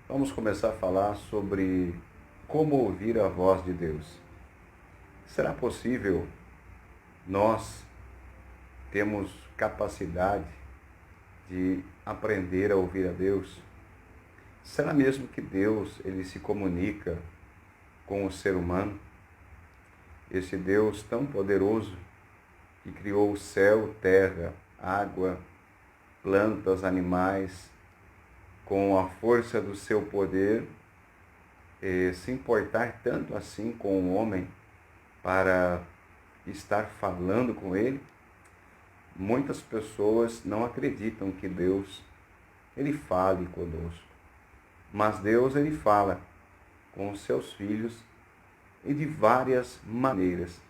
Vamos começar a falar sobre como ouvir a voz de Deus. Será possível nós termos capacidade de aprender a ouvir a Deus? Será mesmo que Deus ele se comunica com o ser humano? Esse Deus tão poderoso que criou o céu, terra, água, plantas, animais, com a força do seu poder, se importar tanto assim com o homem para estar falando com ele? Muitas pessoas não acreditam que Deus ele fale conosco, mas Deus ele fala com os seus filhos e de várias maneiras.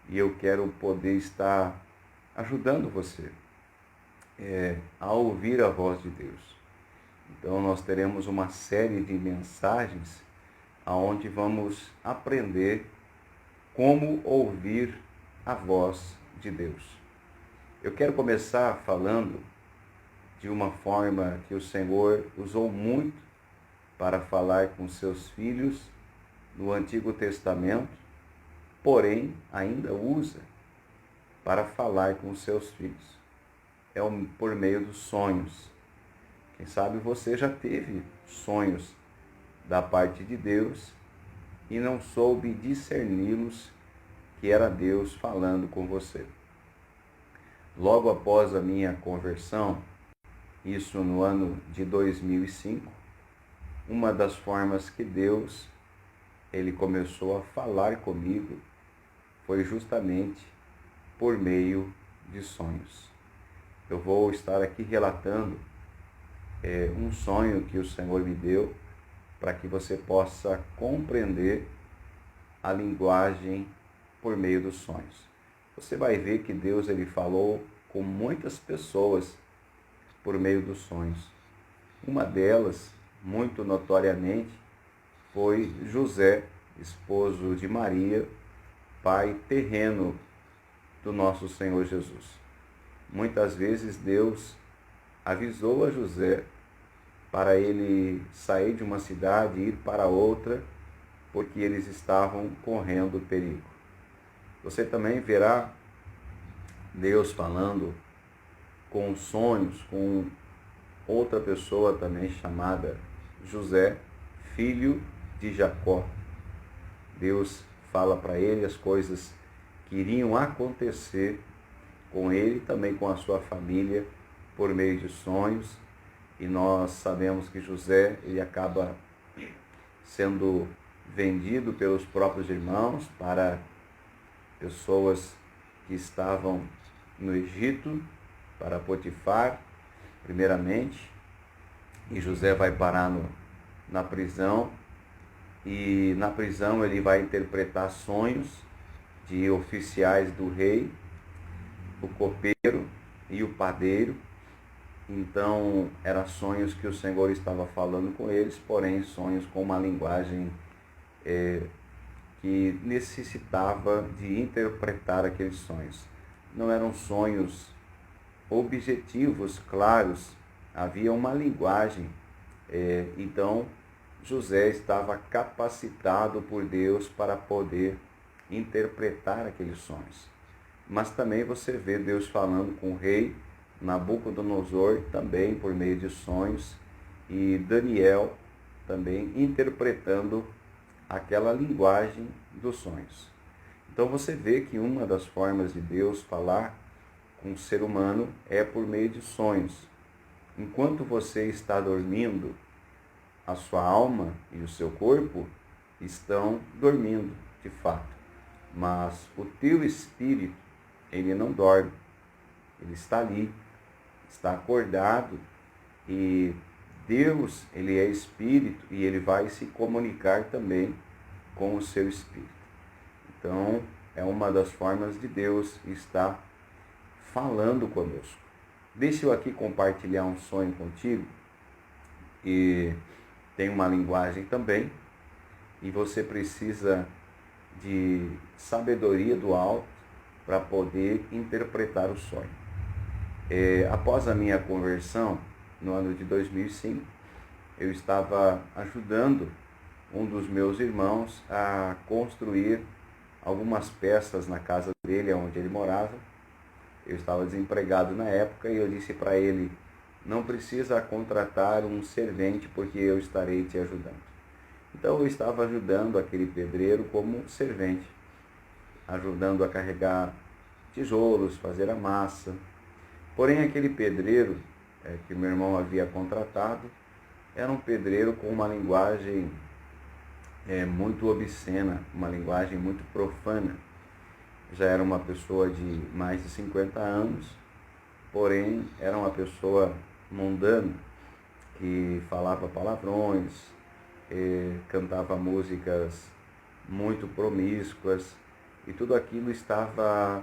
E eu quero poder estar ajudando você a ouvir a voz de Deus. Então nós teremos uma série de mensagens aonde vamos aprender como ouvir a voz de Deus. Eu quero começar falando de uma forma que o Senhor usou muito para falar com seus filhos no Antigo Testamento, porém ainda usa para falar com seus filhos. É por meio dos sonhos. Quem sabe você já teve sonhos da parte de Deus e não soube discerni-los que era Deus falando com você. Logo após a minha conversão, isso no ano de 2005, uma das formas que Deus ele começou a falar comigo foi justamente por meio de sonhos. Eu vou estar aqui relatando um sonho que o Senhor me deu para que você possa compreender a linguagem por meio dos sonhos. Você vai ver que Deus ele falou com muitas pessoas por meio dos sonhos. Uma delas, muito notoriamente, foi José, esposo de Maria, pai terreno do nosso Senhor Jesus. Muitas vezes Deus avisou a José para ele sair de uma cidade e ir para outra, porque eles estavam correndo perigo. Você também verá Deus falando com sonhos com outra pessoa também chamada José, filho de Jacó. Deus fala para ele as coisas que iriam acontecer com ele, também com a sua família, por meio de sonhos. E nós sabemos que José ele acaba sendo vendido pelos próprios irmãos para pessoas que estavam no Egito, para Potifar, primeiramente, e José vai parar na prisão, e na prisão ele vai interpretar sonhos de oficiais do rei, o copeiro e o padeiro. Então, eram sonhos que o Senhor estava falando com eles, porém sonhos com uma linguagem que necessitava de interpretar aqueles sonhos. Não eram sonhos objetivos, claros, havia uma linguagem. Então, José estava capacitado por Deus para poder interpretar aqueles sonhos. Mas também você vê Deus falando com o rei Nabucodonosor, também por meio de sonhos, e Daniel também interpretando aquela linguagem dos sonhos. Então você vê que uma das formas de Deus falar com o ser humano é por meio de sonhos. Enquanto você está dormindo, a sua alma e o seu corpo estão dormindo, de fato. Mas o teu espírito, ele não dorme. Ele está ali, está acordado, e Deus, ele é espírito e ele vai se comunicar também com o seu espírito. Então, é uma das formas de Deus estar falando conosco. Deixa eu aqui compartilhar um sonho contigo, e tem uma linguagem também, e você precisa de sabedoria do alto para poder interpretar o sonho. Após a minha conversão, no ano de 2005, eu estava ajudando um dos meus irmãos a construir algumas peças na casa dele, onde ele morava. Eu estava desempregado na época e eu disse para ele: não precisa contratar um servente porque eu estarei te ajudando. Então eu estava ajudando aquele pedreiro como servente, ajudando a carregar tijolos, fazer a massa. Porém, aquele pedreiro que meu irmão havia contratado era um pedreiro com uma linguagem muito obscena, uma linguagem muito profana. Já era uma pessoa de mais de 50 anos, porém era uma pessoa mundana, que falava palavrões, cantava músicas muito promíscuas, e tudo aquilo estava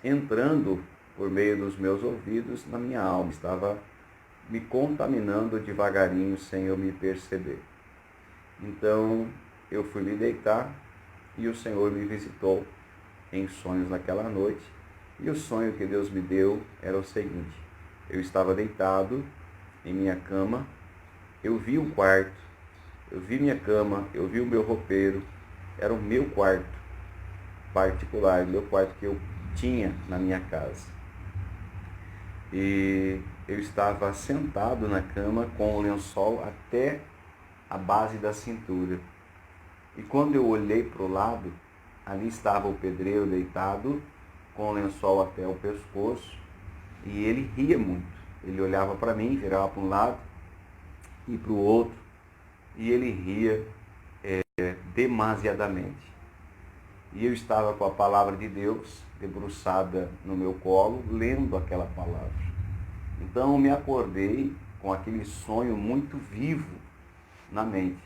entrando por meio dos meus ouvidos na minha alma, estava me contaminando devagarinho sem eu me perceber. Então eu fui me deitar e o Senhor me visitou em sonhos naquela noite, e o sonho que Deus me deu era o seguinte: eu estava deitado em minha cama, eu vi um quarto, eu vi minha cama, eu vi o meu roupeiro, era o meu quarto particular, o meu quarto que eu tinha na minha casa. E eu estava sentado na cama com o lençol até a base da cintura. E quando eu olhei para o lado, ali estava o pedreiro deitado, com o lençol até o pescoço, e ele ria muito. Ele olhava para mim, virava para um lado e para o outro, e ele ria demasiadamente. E eu estava com a palavra de Deus debruçada no meu colo, lendo aquela palavra. Então eu me acordei com aquele sonho muito vivo na mente.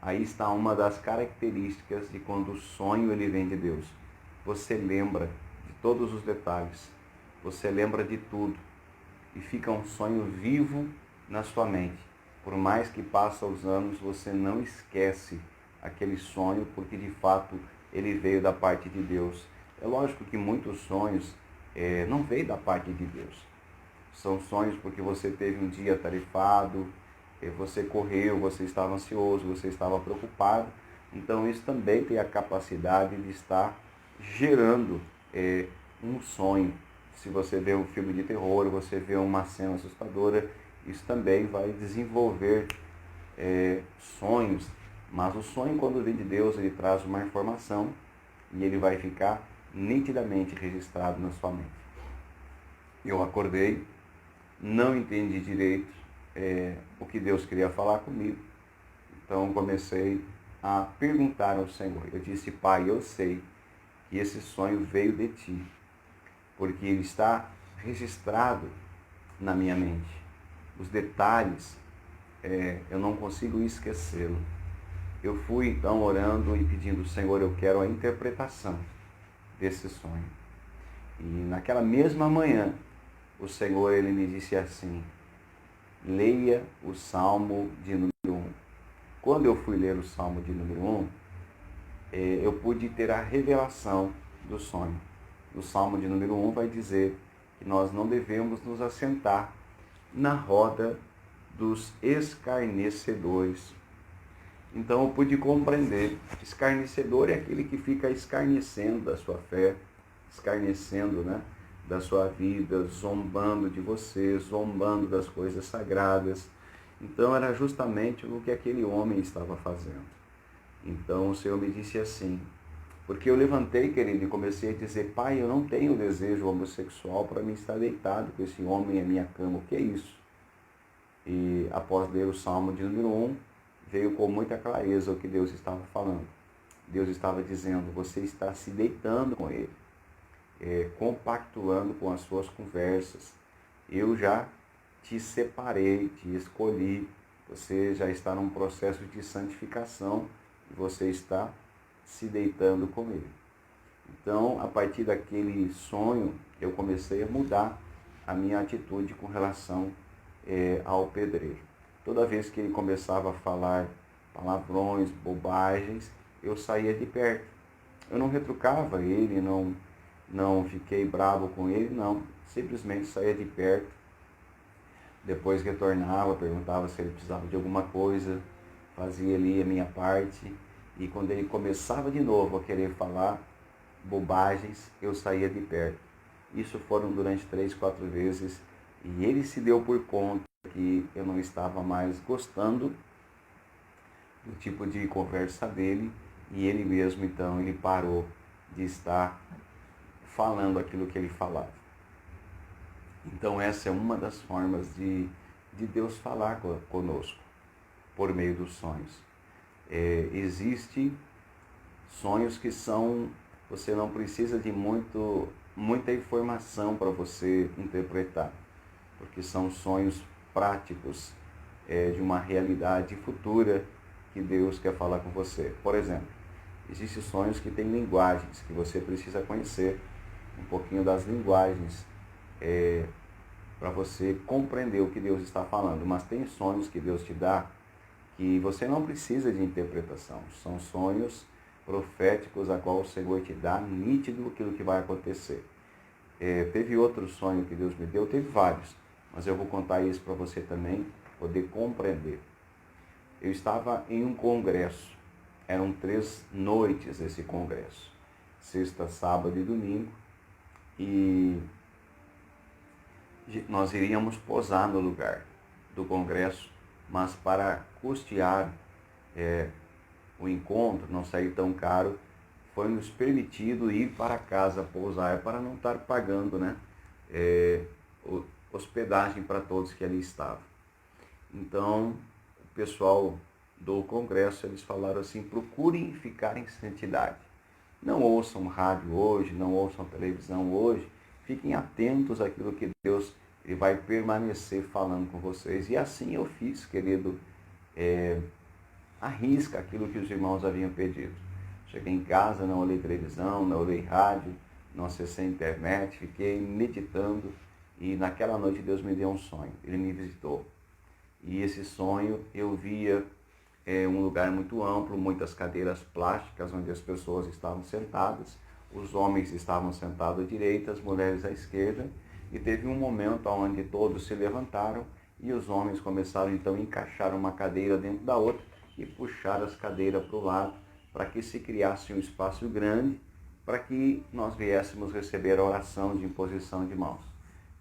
Aí está uma das características de quando o sonho ele vem de Deus. Você lembra de todos os detalhes, você lembra de tudo, e fica um sonho vivo na sua mente. Por mais que passem os anos, você não esquece aquele sonho, porque de fato ele veio da parte de Deus. É lógico que muitos sonhos não veio da parte de Deus. São sonhos porque você teve um dia tarefado, você correu, você estava ansioso, você estava preocupado. Então isso também tem a capacidade de estar gerando um sonho. Se você vê um filme de terror, você vê uma cena assustadora, isso também vai desenvolver sonhos. Mas o sonho, quando vem de Deus, ele traz uma informação e ele vai ficar nitidamente registrado na sua mente. Eu acordei, não entendi direito o que Deus queria falar comigo. Então comecei a perguntar ao Senhor. Eu disse: Pai, eu sei que esse sonho veio de Ti, porque ele está registrado na minha mente. Os detalhes, eu não consigo esquecê-lo. Eu fui então orando e pedindo: Senhor, eu quero a interpretação desse sonho. E naquela mesma manhã, o Senhor ele me disse assim: leia o Salmo de número 1. Quando eu fui ler o Salmo de número 1, eu pude ter a revelação do sonho. O Salmo de número 1 vai dizer que nós não devemos nos assentar na roda dos escarnecedores. Então eu pude compreender: escarnecedor é aquele que fica escarnecendo da sua fé, escarnecendo, da sua vida, zombando de você, zombando das coisas sagradas. Então era justamente o que aquele homem estava fazendo. Então o Senhor me disse assim, porque eu levantei, querido, e comecei a dizer: Pai, eu não tenho desejo homossexual para mim estar deitado com esse homem em minha cama, o que é isso? E após ler o Salmo de número 1, veio com muita clareza o que Deus estava falando. Deus estava dizendo: você está se deitando com ele, compactuando com as suas conversas. Eu já te separei, te escolhi, você já está num processo de santificação e você está se deitando com ele. Então, a partir daquele sonho, eu comecei a mudar a minha atitude com relação ao pedreiro. Toda vez que ele começava a falar palavrões, bobagens, eu saía de perto. Eu não retrucava ele, não fiquei bravo com ele, não. Simplesmente saía de perto depois retornava, perguntava se ele precisava de alguma coisa, fazia ali a minha parte, e quando ele começava de novo a querer falar bobagens, eu saía de perto. Isso foram durante 3, 4 vezes, e ele se deu por conta que eu não estava mais gostando do tipo de conversa dele, e ele mesmo então ele parou de estar falando aquilo que ele falava. Então essa é uma das formas de Deus falar conosco, por meio dos sonhos. Existem sonhos que você não precisa de muita informação para você interpretar, porque são sonhos práticos de uma realidade futura que Deus quer falar com você. Por exemplo, existem sonhos que têm linguagens, que você precisa conhecer um pouquinho das linguagens para você compreender o que Deus está falando. Mas tem sonhos que Deus te dá que você não precisa de interpretação. São sonhos proféticos a qual o Senhor te dá nítido aquilo que vai acontecer. Teve outro sonho que Deus me deu, teve vários, mas eu vou contar isso para você também poder compreender. Eu estava em um congresso, eram 3 noites esse congresso, sexta, sábado e domingo, e nós iríamos posar no lugar do congresso, mas para custear o encontro, não sair tão caro, foi nos permitido ir para casa pousar, para não estar pagando, né, hospedagem para todos que ali estavam. Então, o pessoal do congresso, eles falaram assim: procurem ficar em santidade. Não ouçam rádio hoje, não ouçam televisão hoje, fiquem atentos àquilo que Deus ele vai permanecer falando com vocês. E assim eu fiz, querido, arrisca aquilo que os irmãos haviam pedido. Cheguei em casa, não olhei televisão, não olhei rádio, não acessei a internet, fiquei meditando, e naquela noite Deus me deu um sonho, Ele me visitou. E esse sonho eu via um lugar muito amplo, muitas cadeiras plásticas onde as pessoas estavam sentadas, os homens estavam sentados à direita, as mulheres à esquerda, e teve um momento onde todos se levantaram e os homens começaram então a encaixar uma cadeira dentro da outra e puxar as cadeiras para o lado, para que se criasse um espaço grande, para que nós viéssemos receber a oração de imposição de mãos.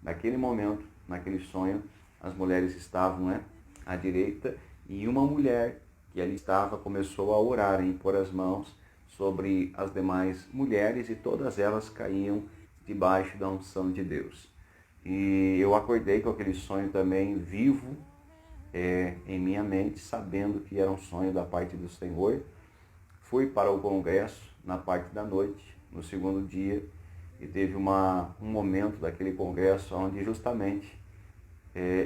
Naquele momento, naquele sonho, as mulheres estavam à direita, e uma mulher que ali estava começou a orar, a impor as mãos sobre as demais mulheres, e todas elas caíam debaixo da unção de Deus. E eu acordei com aquele sonho também vivo em minha mente, sabendo que era um sonho da parte do Senhor. Fui para o congresso na parte da noite, no segundo dia, e teve um momento daquele congresso onde justamente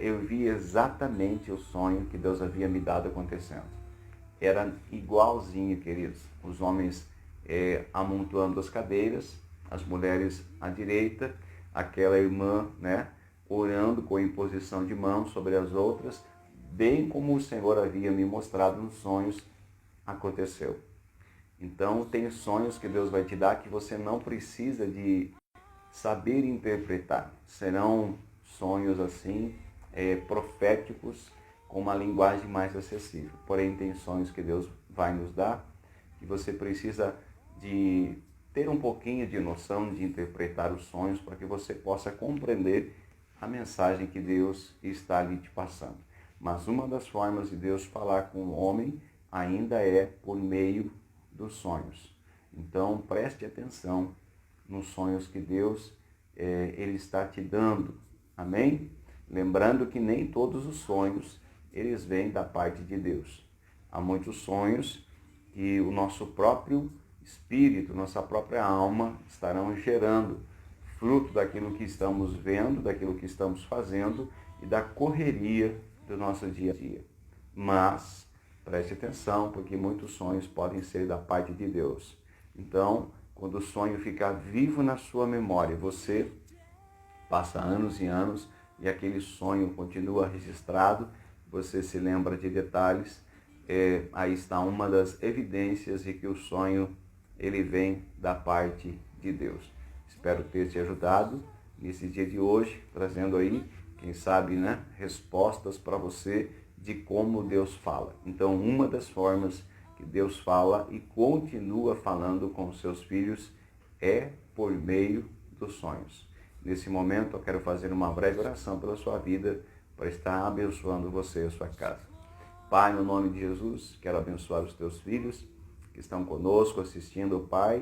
eu vi exatamente o sonho que Deus havia me dado acontecendo. Era igualzinho, queridos. Os homens amontoando as cadeiras, as mulheres à direita, aquela irmã, orando com imposição de mãos sobre as outras, bem como o Senhor havia me mostrado nos sonhos, aconteceu. Então, tem sonhos que Deus vai te dar que você não precisa de saber interpretar. Serão sonhos assim, proféticos, com uma linguagem mais acessível. Porém, tem sonhos que Deus vai nos dar que você precisa de ter um pouquinho de noção de interpretar os sonhos para que você possa compreender a mensagem que Deus está ali te passando. Mas uma das formas de Deus falar com o homem ainda é por meio dos sonhos. Então, preste atenção nos sonhos que Deus ele está te dando. Amém? Lembrando que nem todos os sonhos eles vêm da parte de Deus. Há muitos sonhos que o nosso próprio espírito, nossa própria alma estarão gerando, fruto daquilo que estamos vendo, daquilo que estamos fazendo e da correria do nosso dia a dia. Mas preste atenção, porque muitos sonhos podem ser da parte de Deus. Então, quando o sonho ficar vivo na sua memória, você passa anos e anos e aquele sonho continua registrado, você se lembra de detalhes, aí está uma das evidências de que o sonho ele vem da parte de Deus. Espero ter te ajudado nesse dia de hoje, trazendo aí quem sabe, né, respostas para você de como Deus fala. Então, uma das formas que Deus fala e continua falando com os seus filhos é por meio dos sonhos. Nesse momento, eu quero fazer uma breve oração pela sua vida, para estar abençoando você e a sua casa. Pai, no nome de Jesus, quero abençoar os teus filhos que estão conosco assistindo, Pai,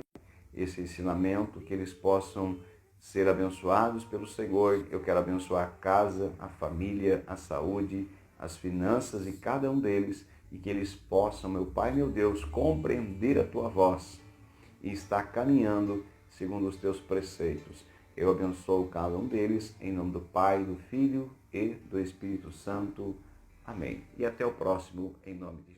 esse ensinamento, que eles possam ser abençoados pelo Senhor. Eu quero abençoar a casa, a família, a saúde, as finanças de cada um deles, e que eles possam, meu Pai, meu Deus, compreender a tua voz e estar caminhando segundo os teus preceitos. Eu abençoo cada um deles, em nome do Pai, do Filho e do Espírito Santo. Amém. E até o próximo, em nome de Jesus.